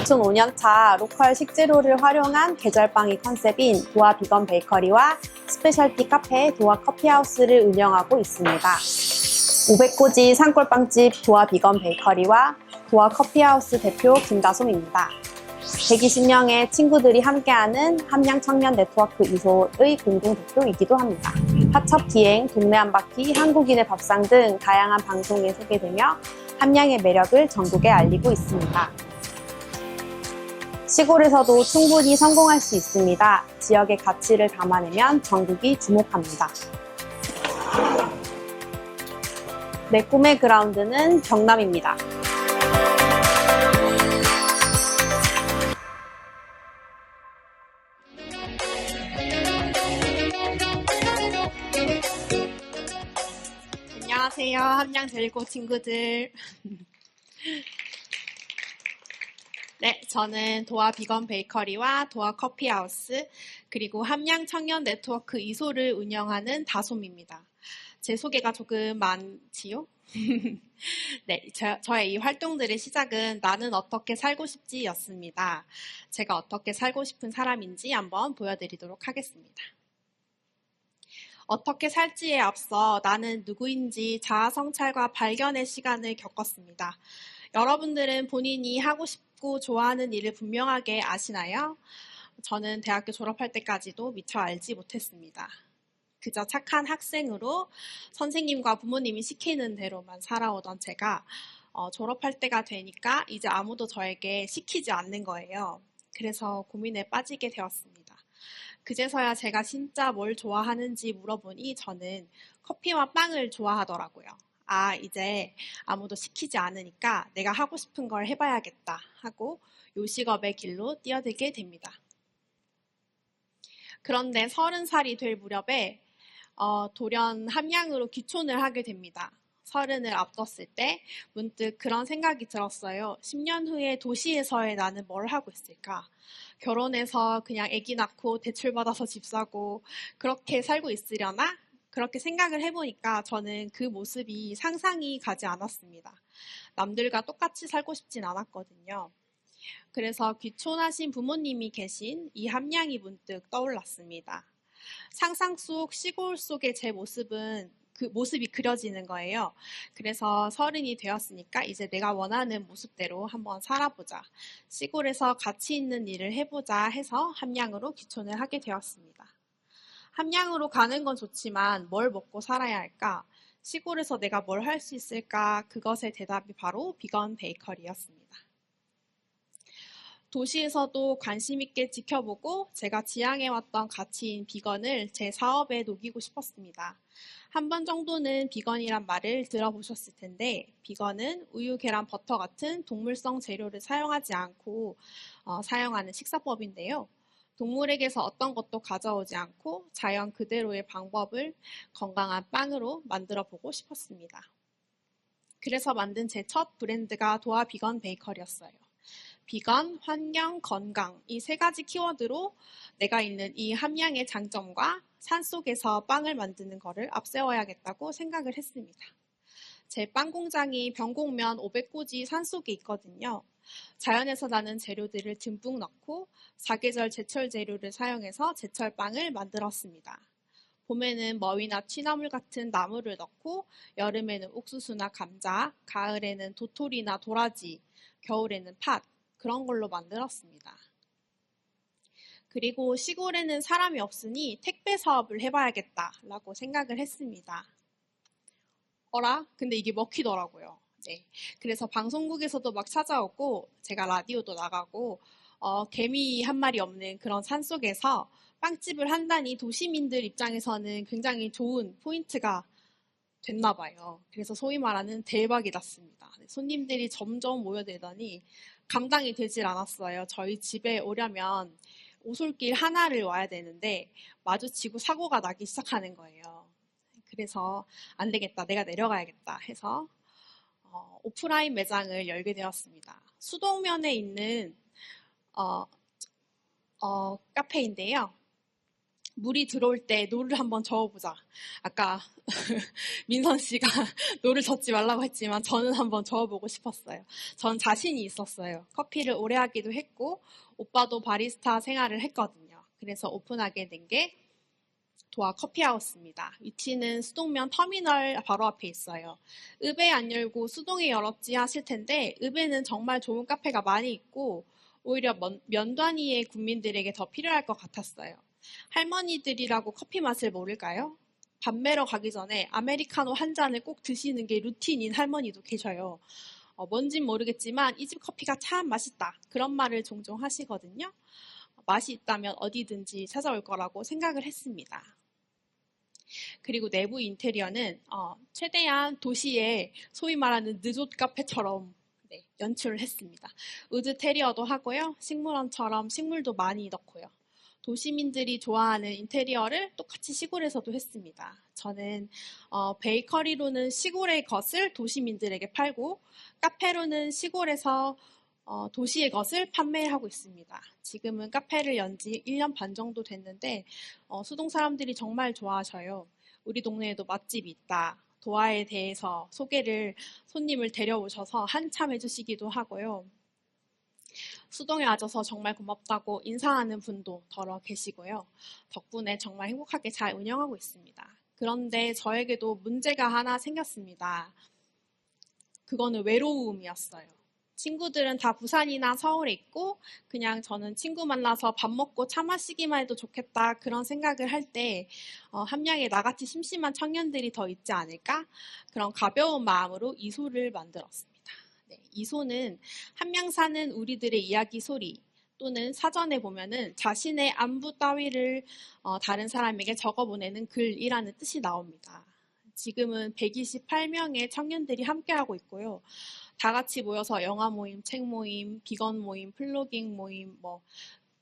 오픈 5년차 로컬 식재료를 활용한 계절빵이 컨셉인 도아 비건 베이커리와 스페셜티 카페 도아 커피하우스를 운영하고 있습니다. 500고지 산골빵집 도아 비건 베이커리와 도아 커피하우스 대표 김다솜입니다. 120명의 친구들이 함께하는 함양 청년 네트워크 이소의 공동대표이기도 합니다. 하첩 기행, 동네 한 바퀴, 한국인의 밥상 등 다양한 방송에 소개되며 함양의 매력을 전국에 알리고 있습니다. 시골에서도 충분히 성공할 수 있습니다. 지역의 가치를 담아내면 전국이 주목합니다. 내 꿈의 그라운드는 경남입니다. 안녕하세요, 함양제일고 친구들. 네, 저는 도아 비건 베이커리와 도아 커피하우스 그리고 함양 청년 네트워크 이소를 운영하는 다솜입니다. 제 소개가 조금 많지요? 네, 저의 이 활동들의 시작은 나는 어떻게 살고 싶지 였습니다. 제가 어떻게 살고 싶은 사람인지 한번 보여드리도록 하겠습니다. 어떻게 살지에 앞서 나는 누구인지 자아 성찰과 발견의 시간을 겪었습니다. 여러분들은 본인이 하고 싶고 좋아하는 일을 분명하게 아시나요? 저는 대학교 졸업할 때까지도 미처 알지 못했습니다. 그저 착한 학생으로 선생님과 부모님이 시키는 대로만 살아오던 제가 졸업할 때가 되니까 이제 아무도 저에게 시키지 않는 거예요. 그래서 고민에 빠지게 되었습니다. 그제서야 제가 진짜 뭘 좋아하는지 물어보니 저는 커피와 빵을 좋아하더라고요. 아, 이제 아무도 시키지 않으니까 내가 하고 싶은 걸 해봐야겠다 하고 요식업의 길로 뛰어들게 됩니다. 그런데 30살이 될 무렵에 돌연 함양으로 귀촌을 하게 됩니다. 30을 앞뒀을 때 문득 그런 생각이 들었어요. 10년 후에 도시에서의 나는 뭘 하고 있을까? 결혼해서 그냥 아기 낳고 대출받아서 집 사고 그렇게 살고 있으려나? 그렇게 생각을 해보니까 저는 그 모습이 상상이 가지 않았습니다. 남들과 똑같이 살고 싶진 않았거든요. 그래서 귀촌하신 부모님이 계신 이 함양이 문득 떠올랐습니다. 상상 속 시골 속의 제 모습은 그 모습이 그려지는 거예요. 그래서 30이 되었으니까 이제 내가 원하는 모습대로 한번 살아보자. 시골에서 가치 있는 일을 해보자 해서 함양으로 귀촌을 하게 되었습니다. 함양으로 가는 건 좋지만 뭘 먹고 살아야 할까? 시골에서 내가 뭘 할 수 있을까? 그것의 대답이 바로 비건 베이커리였습니다. 도시에서도 관심 있게 지켜보고 제가 지향해왔던 가치인 비건을 제 사업에 녹이고 싶었습니다. 한 번 정도는 비건이란 말을 들어보셨을 텐데 비건은 우유, 계란, 버터 같은 동물성 재료를 사용하지 않고 사용하는 식사법인데요. 동물에게서 어떤 것도 가져오지 않고 자연 그대로의 방법을 건강한 빵으로 만들어 보고 싶었습니다. 그래서 만든 제 첫 브랜드가 도아 비건 베이커리였어요. 비건, 환경, 건강 이 세 가지 키워드로 내가 있는 이 함양의 장점과 산속에서 빵을 만드는 것을 앞세워야겠다고 생각을 했습니다. 제 빵 공장이 병곡면 500고지 산속에 있거든요. 자연에서 나는 재료들을 듬뿍 넣고 사계절 제철 재료를 사용해서 제철 빵을 만들었습니다. 봄에는 머위나 취나물 같은 나물을 넣고 여름에는 옥수수나 감자, 가을에는 도토리나 도라지, 겨울에는 팥, 그런 걸로 만들었습니다. 그리고 시골에는 사람이 없으니 택배 사업을 해봐야겠다라고 생각을 했습니다. 근데 이게 먹히더라고요. 네. 그래서 방송국에서도 막 찾아오고 제가 라디오도 나가고 개미 한 마리 없는 그런 산속에서 빵집을 한다니 도시민들 입장에서는 굉장히 좋은 포인트가 됐나 봐요. 그래서 소위 말하는 대박이 났습니다. 손님들이 점점 모여들더니 감당이 되질 않았어요. 저희 집에 오려면 오솔길 하나를 와야 되는데 마주치고 사고가 나기 시작하는 거예요. 그래서 안 되겠다, 내가 내려가야겠다 해서 오프라인 매장을 열게 되었습니다. 수동면에 있는 카페인데요. 물이 들어올 때 노를 한번 저어보자. 아까 민선 씨가 노를 젓지 말라고 했지만 저는 한번 저어보고 싶었어요. 전 자신이 있었어요. 커피를 오래 하기도 했고 오빠도 바리스타 생활을 했거든요. 그래서 오픈하게 된 게 도화 커피하우스입니다. 위치는 수동면 터미널 바로 앞에 있어요. 읍에 안 열고 수동에 열었지 하실 텐데 읍에는 정말 좋은 카페가 많이 있고 오히려 면단위의 국민들에게 더 필요할 것 같았어요. 할머니들이라고 커피 맛을 모를까요? 밥 매러 가기 전에 아메리카노 한 잔을 꼭 드시는 게 루틴인 할머니도 계셔요. 뭔진 모르겠지만 이 집 커피가 참 맛있다. 그런 말을 종종 하시거든요. 맛이 있다면 어디든지 찾아올 거라고 생각을 했습니다. 그리고 내부 인테리어는 최대한 도시의 소위 말하는 느조 카페처럼 연출을 했습니다. 우드 테리어도 하고요. 식물원처럼 식물도 많이 넣고요. 도시민들이 좋아하는 인테리어를 똑같이 시골에서도 했습니다. 저는 베이커리로는 시골의 것을 도시민들에게 팔고 카페로는 시골에서 도시의 것을 판매하고 있습니다. 지금은 카페를 연 지 1년 반 정도 됐는데 수동 사람들이 정말 좋아하셔요. 우리 동네에도 맛집이 있다. 도화에 대해서 소개를 손님을 데려오셔서 한참 해주시기도 하고요. 수동에 와줘서 정말 고맙다고 인사하는 분도 더러 계시고요. 덕분에 정말 행복하게 잘 운영하고 있습니다. 그런데 저에게도 문제가 하나 생겼습니다. 그거는 외로움이었어요. 친구들은 다 부산이나 서울에 있고 그냥 저는 친구 만나서 밥 먹고 차 마시기만 해도 좋겠다 그런 생각을 할 때 함양에 나같이 심심한 청년들이 더 있지 않을까? 그런 가벼운 마음으로 이소를 만들었습니다. 네, 이소는 함양 사는 우리들의 이야기 소리 또는 사전에 보면은 자신의 안부 따위를 다른 사람에게 적어보내는 글이라는 뜻이 나옵니다. 지금은 128명의 청년들이 함께하고 있고요. 다 같이 모여서 영화 모임, 책 모임, 비건 모임, 플로깅 모임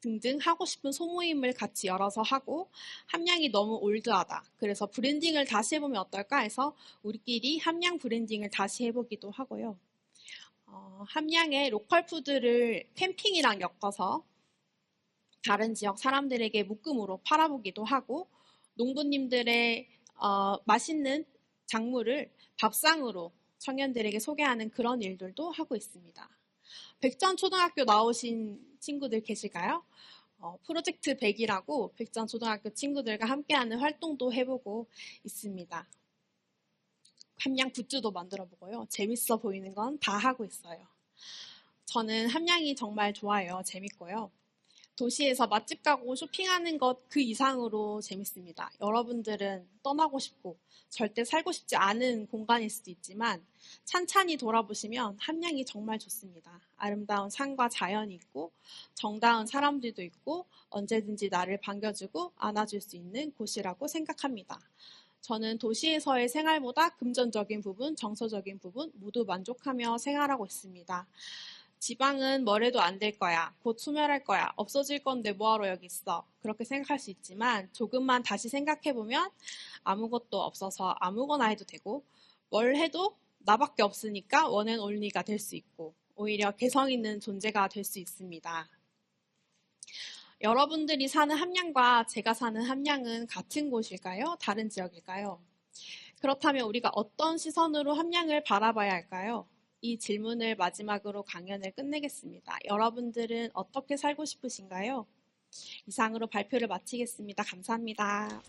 등등 하고 싶은 소모임을 같이 열어서 하고 함양이 너무 올드하다. 그래서 브랜딩을 다시 해보면 어떨까 해서 우리끼리 함양 브랜딩을 다시 해보기도 하고요. 함양의 로컬 푸드를 캠핑이랑 엮어서 다른 지역 사람들에게 묶음으로 팔아보기도 하고 농부님들의 맛있는 작물을 밥상으로 청년들에게 소개하는 그런 일들도 하고 있습니다. 백전초등학교 나오신 친구들 계실까요? 프로젝트 100이라고 백전초등학교 친구들과 함께하는 활동도 해보고 있습니다. 함양 굿즈도 만들어보고요. 재밌어 보이는 건 다 하고 있어요. 저는 함양이 정말 좋아요. 재밌고요. 도시에서 맛집 가고 쇼핑하는 것 그 이상으로 재밌습니다. 여러분들은 떠나고 싶고 절대 살고 싶지 않은 공간일 수도 있지만 찬찬히 돌아보시면 함양이 정말 좋습니다. 아름다운 산과 자연이 있고 정다운 사람들도 있고 언제든지 나를 반겨주고 안아줄 수 있는 곳이라고 생각합니다. 저는 도시에서의 생활보다 금전적인 부분, 정서적인 부분 모두 만족하며 생활하고 있습니다. 지방은 뭘 해도 안 될 거야. 곧 소멸할 거야. 없어질 건데 뭐하러 여기 있어. 그렇게 생각할 수 있지만 조금만 다시 생각해보면 아무것도 없어서 아무거나 해도 되고 뭘 해도 나밖에 없으니까 원앤올리가 될 수 있고 오히려 개성 있는 존재가 될 수 있습니다. 여러분들이 사는 함양과 제가 사는 함양은 같은 곳일까요? 다른 지역일까요? 그렇다면 우리가 어떤 시선으로 함양을 바라봐야 할까요? 이 질문을 마지막으로 강연을 끝내겠습니다. 여러분들은 어떻게 살고 싶으신가요? 이상으로 발표를 마치겠습니다. 감사합니다.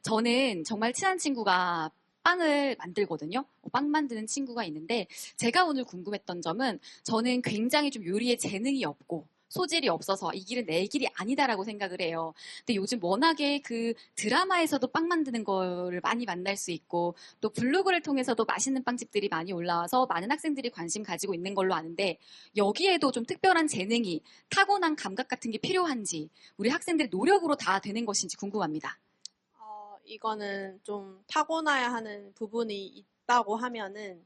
저는 정말 친한 친구가 빵을 만들거든요. 빵 만드는 친구가 있는데 제가 오늘 궁금했던 점은 저는 굉장히 좀 요리에 재능이 없고 소질이 없어서 이 길은 내 길이 아니다라고 생각을 해요. 근데 요즘 워낙에 그 드라마에서도 빵 만드는 거를 많이 만날 수 있고 또 블로그를 통해서도 맛있는 빵집들이 많이 올라와서 많은 학생들이 관심 가지고 있는 걸로 아는데 여기에도 좀 특별한 재능이 타고난 감각 같은 게 필요한지 우리 학생들의 노력으로 다 되는 것인지 궁금합니다. 이거는 좀 타고나야 하는 부분이 있다고 하면은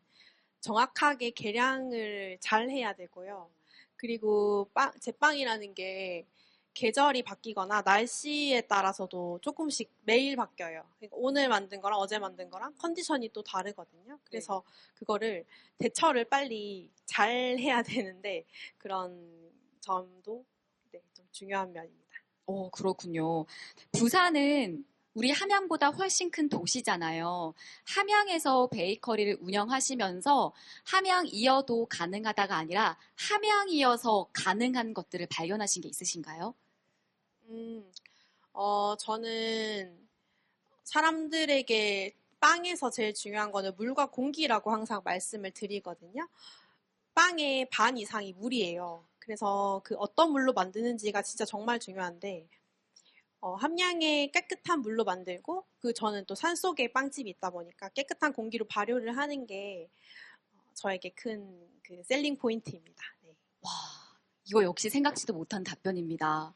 정확하게 계량을 잘 해야 되고요. 그리고 제빵이라는 게 계절이 바뀌거나 날씨에 따라서도 조금씩 매일 바뀌어요. 그러니까 오늘 만든 거랑 어제 만든 거랑 컨디션이 또 다르거든요. 그래서 그거를 대처를 빨리 잘 해야 되는데 그런 점도 네, 좀 중요한 면입니다. 그렇군요. 부산은 우리 함양보다 훨씬 큰 도시잖아요. 함양에서 베이커리를 운영하시면서 함양이어도 가능하다가 아니라 함양이어서 가능한 것들을 발견하신 게 있으신가요? 저는 사람들에게 빵에서 제일 중요한 거는 물과 공기라고 항상 말씀을 드리거든요. 빵의 반 이상이 물이에요. 그래서 그 어떤 물로 만드는지가 진짜 정말 중요한데, 함량의 깨끗한 물로 만들고, 저는 또 산속에 빵집이 있다 보니까 깨끗한 공기로 발효를 하는 게 저에게 큰 그 셀링 포인트입니다. 네. 이거 역시 생각지도 못한 답변입니다.